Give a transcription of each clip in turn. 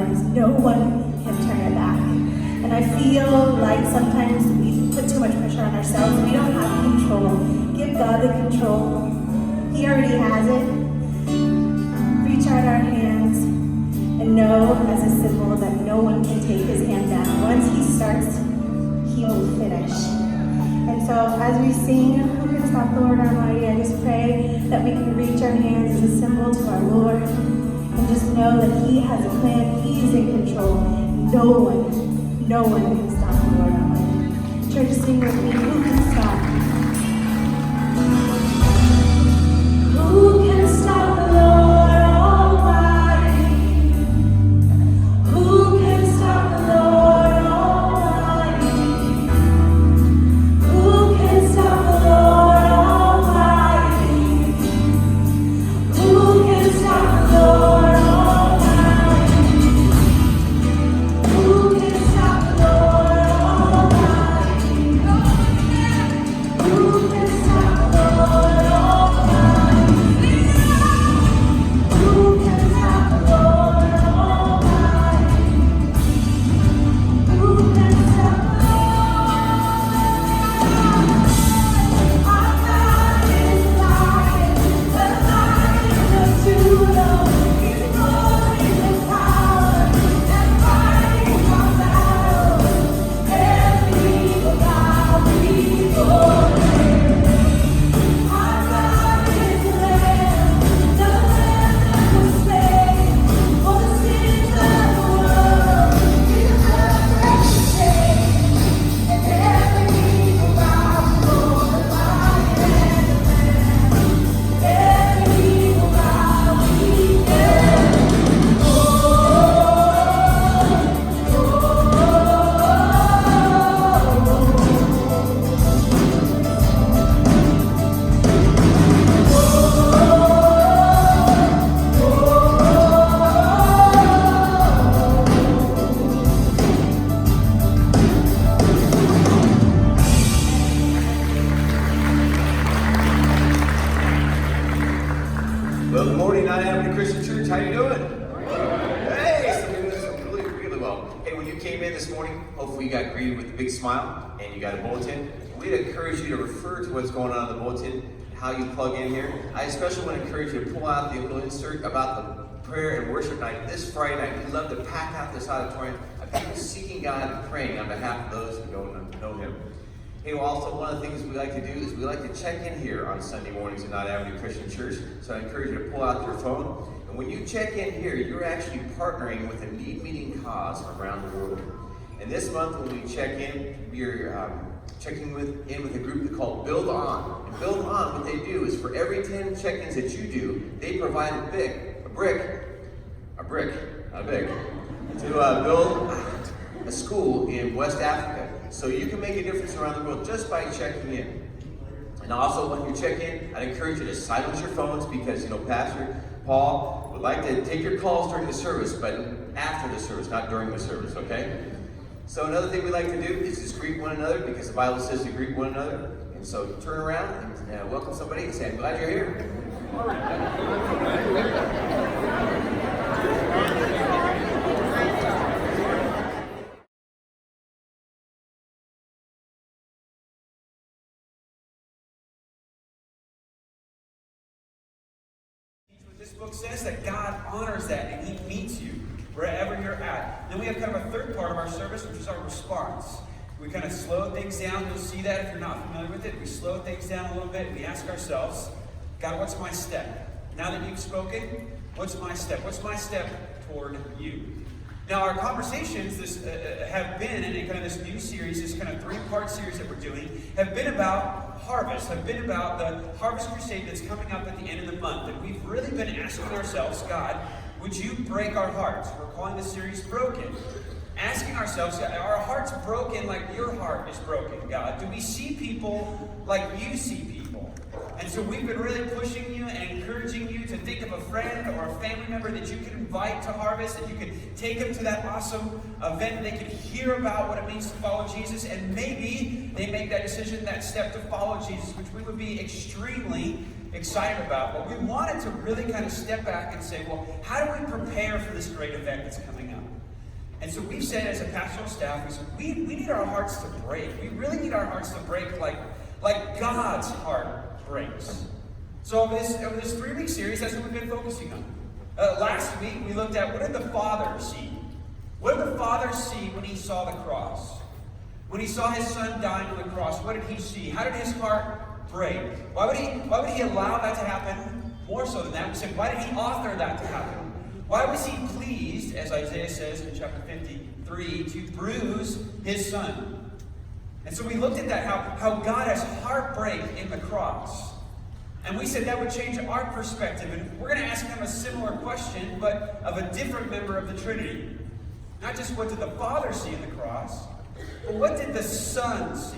runs, no one can turn it back. And I feel like sometimes we put too much pressure on ourselves. We don't have control. Give God the control. He already has it. Reach out our hands and know as a symbol that no one can take his hand down. Once he starts, he will finish. And so as we sing, who can stop the Lord Almighty, I just pray that we can reach our hands as a symbol to our Lord and just know that he has a plan, he is in control. No one can stop the Lord Almighty. Church, sing with me, who can stop? Who can stop the Lord Almighty? Who can stop the Lord Almighty? Who can stop the Lord Almighty? Who can stop the Lord Almighty? Who can stop the Lord Almighty? Who can stop the Lord Almighty? Who can stop the Lord Almighty? Who can stop the Lord? Our God is lion, the Lion of Judah. He's roaring with power and fighting our battles. Every knee will bow before him. Our God is the Lamb that was slain for the sins of the world. His blood breaks the chains, and every knee will bow before the Lion and the Lamb. Every knee will bow before Well, good morning, Night Avenue Christian Church. How you doing? Hey, so doing this really, really well. Hey, when you came in this morning, hopefully you got greeted with a big smile and you got a bulletin. We'd encourage you to refer to what's going on in the bulletin, how you plug in here. I especially want to encourage you to pull out the little insert about the prayer and worship night this Friday night. We'd love to pack out this auditorium of people seeking God and praying on behalf of those who don't know Him. Hey, well, also one of the things we like to do is we like to check in here on Sunday mornings at Night Avenue Christian Church. So I encourage you to pull out your phone. And when you check in here, you're actually partnering with a need-meeting cause around the world. And this month when we check in, we're checking in with a group called Build On. And Build On, what they do is for every 10 check-ins that you do, they provide a brick, to build a school in West Africa. So you can make a difference around the world just by checking in. And also when you check in, I'd encourage you to silence your phones because, Pastor Paul would like to take your calls during the service, but after the service, not during the service, okay? So another thing we like to do is just greet one another because the Bible says to greet one another. And so turn around and welcome somebody and say, I'm glad you're here. This book says that God honors that and He meets you wherever you're at. Then we have kind of a third part of our service, which is our response. We kind of slow things down. You'll see that if you're not familiar with it. We slow things down a little bit and we ask ourselves, God, what's my step? Now that you've spoken, what's my step? What's my step toward you? Now, our conversations have been, in kind of this new series, this kind of 3-part series that we're doing, have been about harvest, have been about the Harvest Crusade that's coming up at the end of the month. And we've really been asking ourselves, God, would you break our hearts? We're calling this series Broken. Asking ourselves, are our hearts broken like your heart is broken, God? Do we see people like you see people? And so we've been really pushing you and encouraging you to think of a friend or a family member that you can invite to Harvest, that you can take them to that awesome event. They can hear about what it means to follow Jesus, and maybe they make that decision, that step to follow Jesus, which we would be extremely excited about. But we wanted to really kind of step back and say, well, how do we prepare for this great event that's coming up? And so we've said as a pastoral staff, we said, we need our hearts to break. We really need our hearts to break like God's heart breaks. So over this 3-week series, that's what we've been focusing on. Last week, we looked at what did the Father see? What did the Father see when he saw the cross? When he saw his Son dying on the cross, what did he see? How did his heart break? Why would he allow that to happen? More so than that, we said, why did he author that to happen? Why was he pleased, as Isaiah says in chapter 53, to bruise his Son? And so we looked at that, how God has heartbreak in the cross. And we said that would change our perspective. And we're going to ask him a similar question, but of a different member of the Trinity. Not just what did the Father see in the cross, but what did the Son see?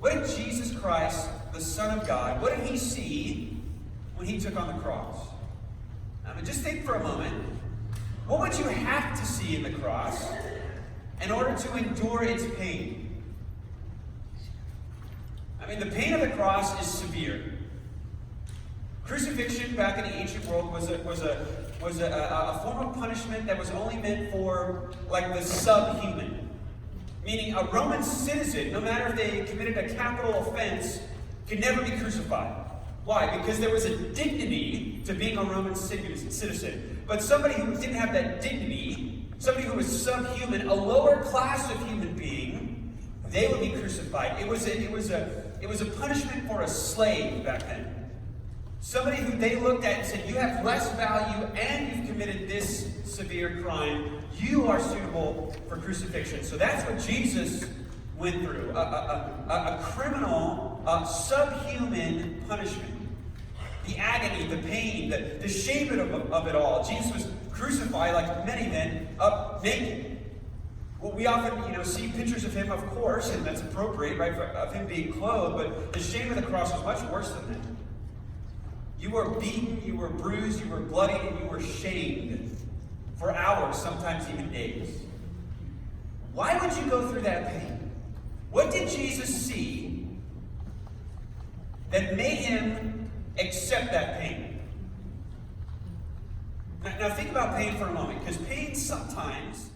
What did Jesus Christ, the Son of God, what did he see when he took on the cross? Just think for a moment. What would you have to see in the cross in order to endure its pain? The pain of the cross is severe. Crucifixion back in the ancient world was a form of punishment that was only meant for the subhuman. Meaning a Roman citizen, no matter if they committed a capital offense, could never be crucified. Why? Because there was a dignity to being a Roman citizen. But somebody who didn't have that dignity, somebody who was subhuman, a lower class of human being, they would be crucified. It was a punishment for a slave back then. Somebody who they looked at and said, you have less value and you've committed this severe crime. You are suitable for crucifixion. So that's what Jesus went through. A criminal, subhuman punishment. The agony, the pain, the shame of it all. Jesus was crucified like many men, up naked. Well, we often, see pictures of him, of course, and that's appropriate, right, of him being clothed, but the shame of the cross was much worse than that. You were beaten, you were bruised, you were bloodied, and you were shamed for hours, sometimes even days. Why would you go through that pain? What did Jesus see that made him accept that pain? Now think about pain for a moment, because pain sometimes